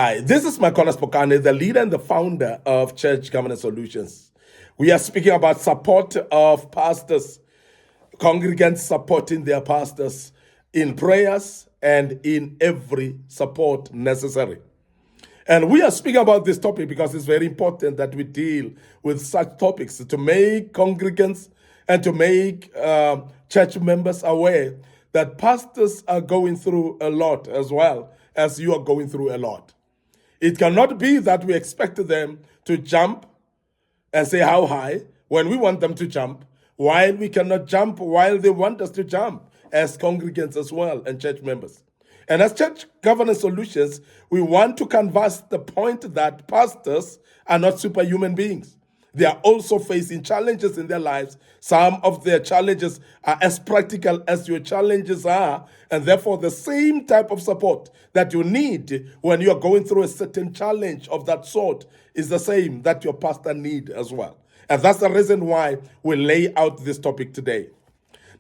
Hi, this is Micornus Phokane, the leader and the founder of Church Governance Solutions. We are speaking about support of pastors, congregants supporting their pastors in prayers and in every support necessary. And we are speaking about this topic because it's very important that we deal with such topics to make congregants and to make church members aware that pastors are going through a lot as well as you are going through a lot. It cannot be that we expect them to jump and say how high when we want them to jump, while we cannot jump while they want us to jump as congregants as well and church members. And as Church Governance Solutions, we want to canvass the point that pastors are not superhuman beings. They are also facing challenges in their lives. Some of their challenges are as practical as your challenges are, and therefore the same type of support that you need when you are going through a certain challenge of that sort is the same that your pastor needs as well. And that's the reason why we lay out this topic today.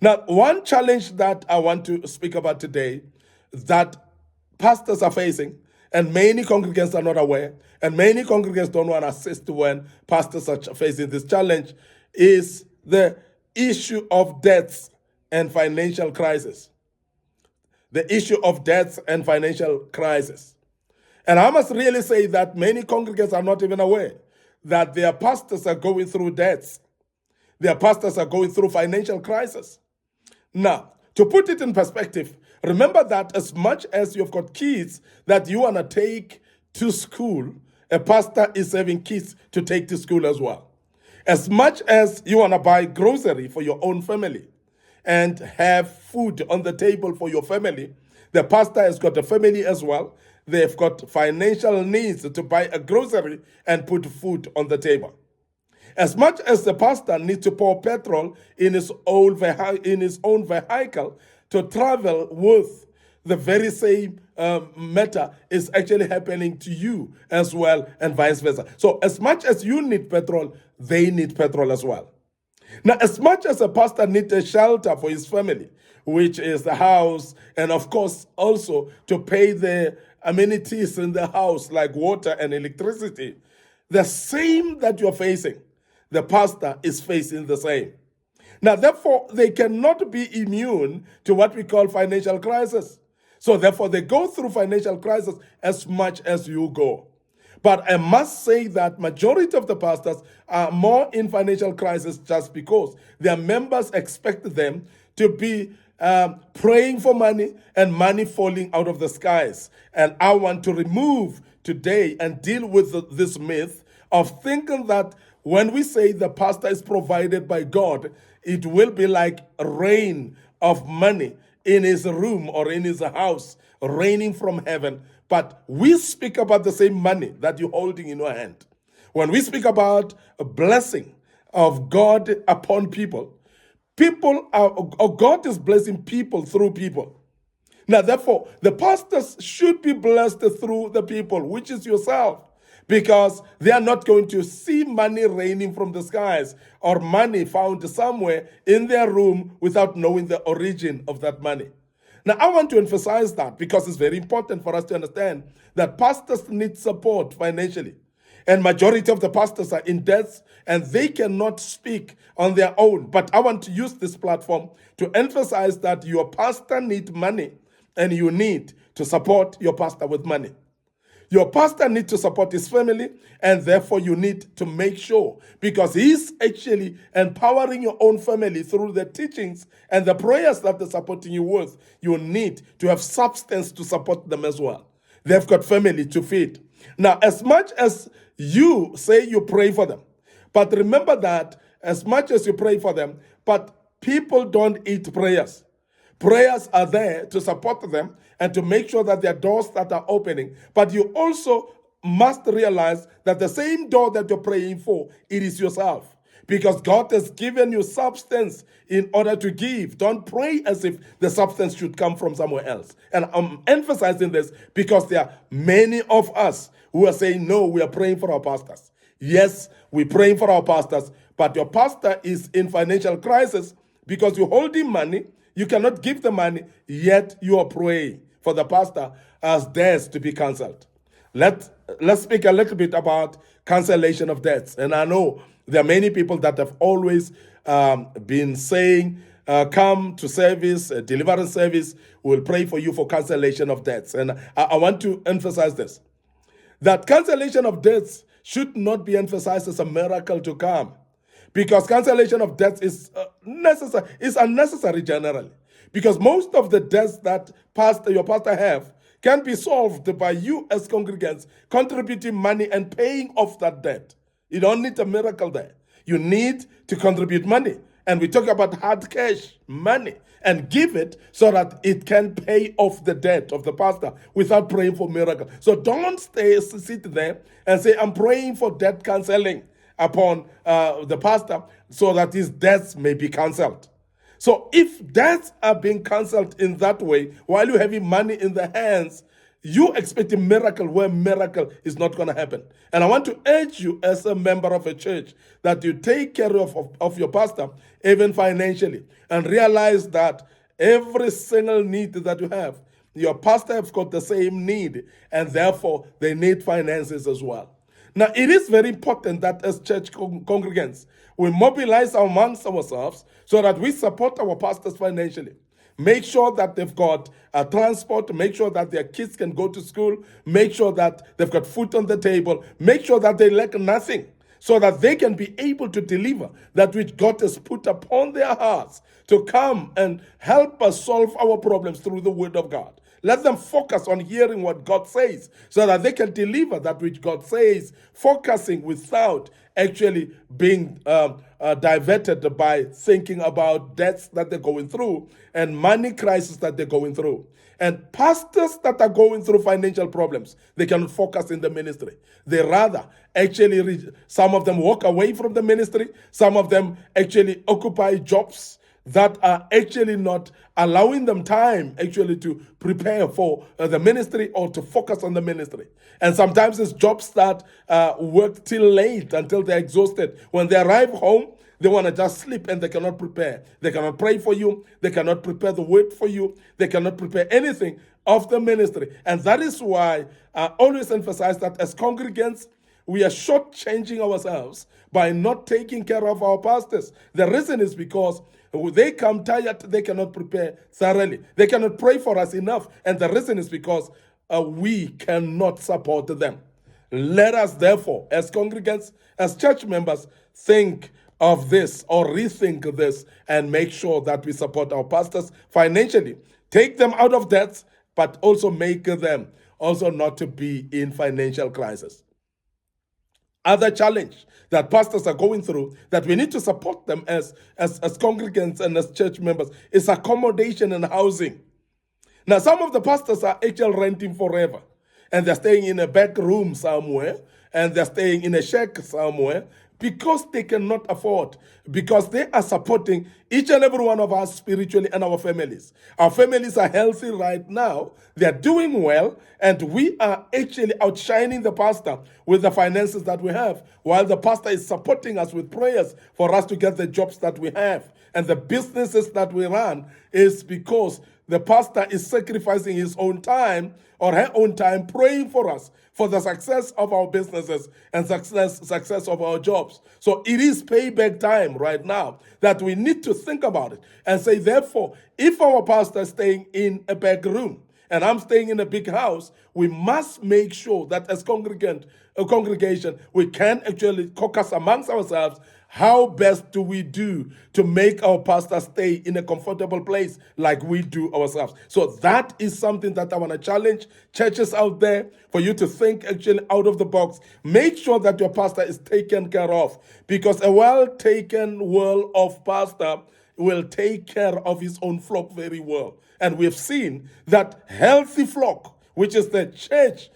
Now, one challenge that I want to speak about today that pastors are facing, and many congregants are not aware, and many congregants don't want to assist when pastors are facing this challenge, is the issue of debts and financial crisis. The issue of debts and financial crisis. And I must really say that many congregants are not even aware that their pastors are going through debts. Their pastors are going through financial crisis. Now, to put it in perspective, remember that as much as you've got kids that you want to take to school, a pastor is having kids to take to school as well. As much as you want to buy grocery for your own family and have food on the table for your family, the pastor has got a family as well. They've got financial needs to buy a grocery and put food on the table. As much as the pastor needs to pour petrol in his own vehicle to travel with, the very same matter is actually happening to you as well, and vice versa. So as much as you need petrol, they need petrol as well. Now, as much as a pastor needs a shelter for his family, which is the house, and of course also to pay the amenities in the house like water and electricity, the same that you're facing, the pastor is facing the same. Now, therefore, they cannot be immune to what we call financial crisis. So, therefore, they go through financial crisis as much as you go. But I must say that majority of the pastors are more in financial crisis just because their members expect them to be praying for money and money falling out of the skies. And I want to remove today and deal with this myth of thinking that when we say the pastor is provided by God, it will be like rain of money in his room or in his house, raining from heaven. But we speak about the same money that you're holding in your hand. When we speak about a blessing of God upon people, God is blessing people through people. Now, therefore, the pastors should be blessed through the people, which is yourself, because they are not going to see money raining from the skies or money found somewhere in their room without knowing the origin of that money. Now, I want to emphasize that because it's very important for us to understand that pastors need support financially. And majority of the pastors are in debt and they cannot speak on their own. But I want to use this platform to emphasize that your pastor needs money and you need to support your pastor with money. Your pastor needs to support his family, and therefore you need to make sure, because he's actually empowering your own family through the teachings and the prayers that they're supporting you with. You need to have substance to support them as well. They've got family to feed. Now, as much as you say you pray for them, but remember that as much as you pray for them, but people don't eat prayers. Prayers are there to support them and to make sure that there are doors that are opening. But you also must realize that the same door that you're praying for, it is yourself. Because God has given you substance in order to give. Don't pray as if the substance should come from somewhere else. And I'm emphasizing this because there are many of us who are saying, no, we are praying for our pastors. Yes, we're praying for our pastors, but your pastor is in financial crisis because you're holding money. You cannot give the money, yet you are praying for the pastor as debts to be cancelled. Let, let's speak a little bit about cancellation of debts. And I know there are many people that have always been saying, come to service, deliverance service, we'll pray for you for cancellation of debts. And I want to emphasize this, that cancellation of debts should not be emphasized as a miracle to come, because cancellation of debts is unnecessary generally, because most of the debts that your pastor have can be solved by you as congregants contributing money and paying off that debt. You don't need a miracle there. You need to contribute money. And we talk about hard cash money and give it so that it can pay off the debt of the pastor without praying for miracle. So don't sit there and say, I'm praying for debt cancelling upon the pastor so that his debts may be cancelled. So if debts are being cancelled in that way, while you having money in the hands, you expect a miracle where miracle is not going to happen. And I want to urge you as a member of a church that you take care of your pastor, even financially, and realize that every single need that you have, your pastor has got the same need, and therefore they need finances as well. Now, it is very important that as church congregants, we mobilize amongst ourselves so that we support our pastors financially. Make sure that they've got transport, make sure that their kids can go to school, make sure that they've got food on the table, make sure that they lack nothing, so that they can be able to deliver that which God has put upon their hearts to come and help us solve our problems through the Word of God. Let them focus on hearing what God says so that they can deliver that which God says, focusing without actually being diverted by thinking about debts that they're going through and money crisis that they're going through. And pastors that are going through financial problems, they cannot focus in the ministry. They rather actually, some of them walk away from the ministry. Some of them actually occupy jobs that are actually not allowing them time actually to prepare for the ministry or to focus on the ministry. And sometimes it's jobs that work till late until they're exhausted. When they arrive home, they want to just sleep and they cannot prepare. They cannot pray for you. They cannot prepare the word for you. They cannot prepare anything of the ministry. And that is why I always emphasize that as congregants, we are shortchanging ourselves by not taking care of our pastors. The reason is because they come tired, they cannot prepare thoroughly. They cannot pray for us enough. And the reason is because we cannot support them. Let us therefore, as congregants, as church members, think of this or rethink this and make sure that we support our pastors financially. Take them out of debts, but also make them also not to be in financial crisis. Other challenge that pastors are going through that we need to support them as congregants and as church members is accommodation and housing. Now, some of the pastors are actually renting forever, and they're staying in a back room somewhere, and they're staying in a shack somewhere because they cannot afford, because they are supporting each and every one of us spiritually and our families. Our families are healthy right now. They're doing well, and we are actually outshining the pastor with the finances that we have, while the pastor is supporting us with prayers for us to get the jobs that we have. And the businesses that we run is because the pastor is sacrificing his own time or her own time praying for us for the success of our businesses and success of our jobs. So it is payback time right now that we need to think about it and say, therefore, if our pastor is staying in a back room and I'm staying in a big house, we must make sure that as a congregation, we can actually caucus amongst ourselves. How best do we do to make our pastor stay in a comfortable place like we do ourselves? So that is something that I want to challenge churches out there for you to think actually out of the box. Make sure that your pastor is taken care of, because a well-taken well-off pastor will take care of his own flock very well. And we've seen that healthy flock, which is the church,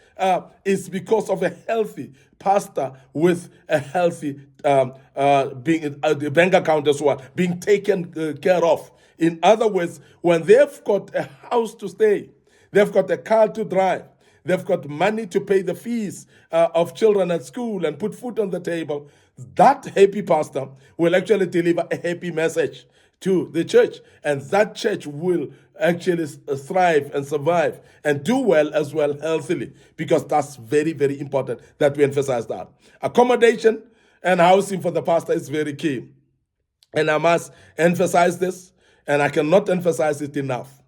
is because of a healthy pastor with a healthy being the bank account as well, being taken care of. In other words, when they've got a house to stay, they've got a car to drive, they've got money to pay the fees of children at school and put food on the table, that happy pastor will actually deliver a happy message to the church, and that church will actually thrive and survive and do well as well healthily, because that's very, very important that we emphasize that. Accommodation and housing for the pastor is very key. And I must emphasize this, and I cannot emphasize it enough.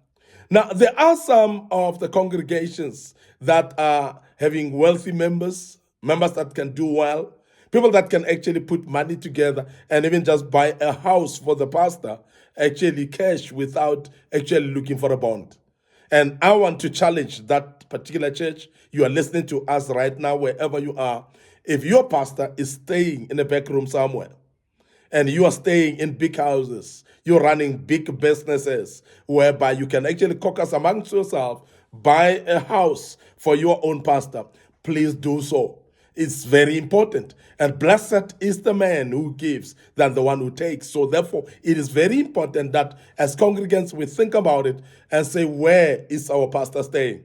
Now, there are some of the congregations that are having wealthy members, members that can do well, people that can actually put money together and even just buy a house for the pastor, actually cash, without actually looking for a bond. And I want to challenge that particular church. You are listening to us right now, wherever you are. If your pastor is staying in a back room somewhere, and you are staying in big houses, you're running big businesses, whereby you can actually caucus amongst yourself, buy a house for your own pastor, please do so. It's very important. And blessed is the man who gives than the one who takes. So therefore, it is very important that as congregants, we think about it and say, where is our pastor staying?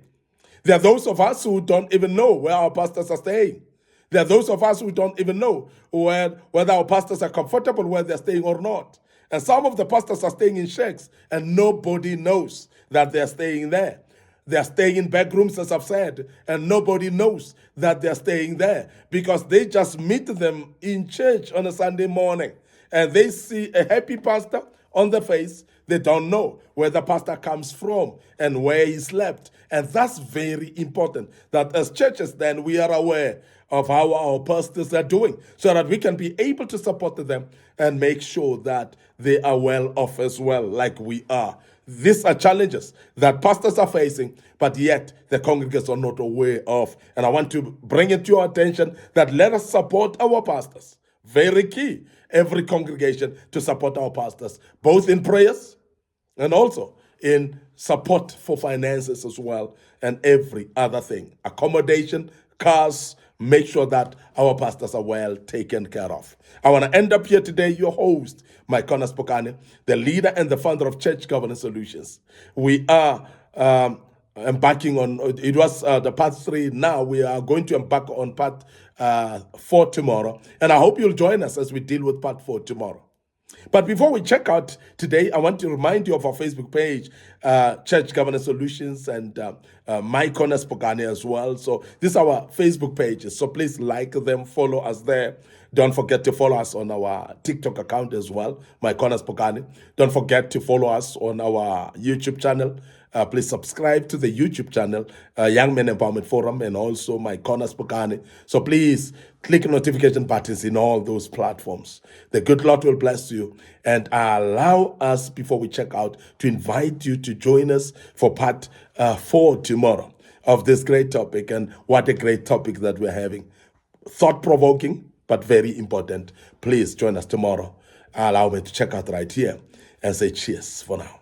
There are those of us who don't even know where our pastors are staying. There are those of us who don't even know whether our pastors are comfortable where they're staying or not. And some of the pastors are staying in shacks, and nobody knows that they're staying there. They're staying in back rooms, as I've said, and nobody knows that they're staying there, because they just meet them in church on a Sunday morning, and they see a happy pastor on the face. They don't know where the pastor comes from and where he slept. And that's very important, that as churches then we are aware of how our pastors are doing, so that we can be able to support them and make sure that they are well off as well, like we are. These are challenges that pastors are facing, but yet the congregants are not aware of. And I want to bring it to your attention that let us support our pastors. Very key. Every congregation to support our pastors, both in prayers and also in support for finances as well, and every other thing. Accommodation, cars, make sure that our pastors are well taken care of. I want to end up here today, your host, Micornus Phokane, the leader and the founder of Church Governance Solutions. We are embarking on, it was the part 3. Now we are going to embark on part 4 tomorrow. And I hope you'll join us as we deal with part 4 tomorrow. But before we check out today, I want to remind you of our Facebook page, Church Governance Solutions, and Micornus Phokane as well. So these are our Facebook pages. So please like them, follow us there. Don't forget to follow us on our TikTok account as well, Micornus Phokane. Don't forget to follow us on our YouTube channel. Please subscribe to the YouTube channel, Young Men Empowerment Forum, and also Micornus Phokane. So please click notification buttons in all those platforms. The good Lord will bless you. And allow us, before we check out, to invite you to join us for part 4 tomorrow of this great topic. And what a great topic that we're having. Thought-provoking, but very important. Please join us tomorrow. Allow me to check out right here and say cheers for now.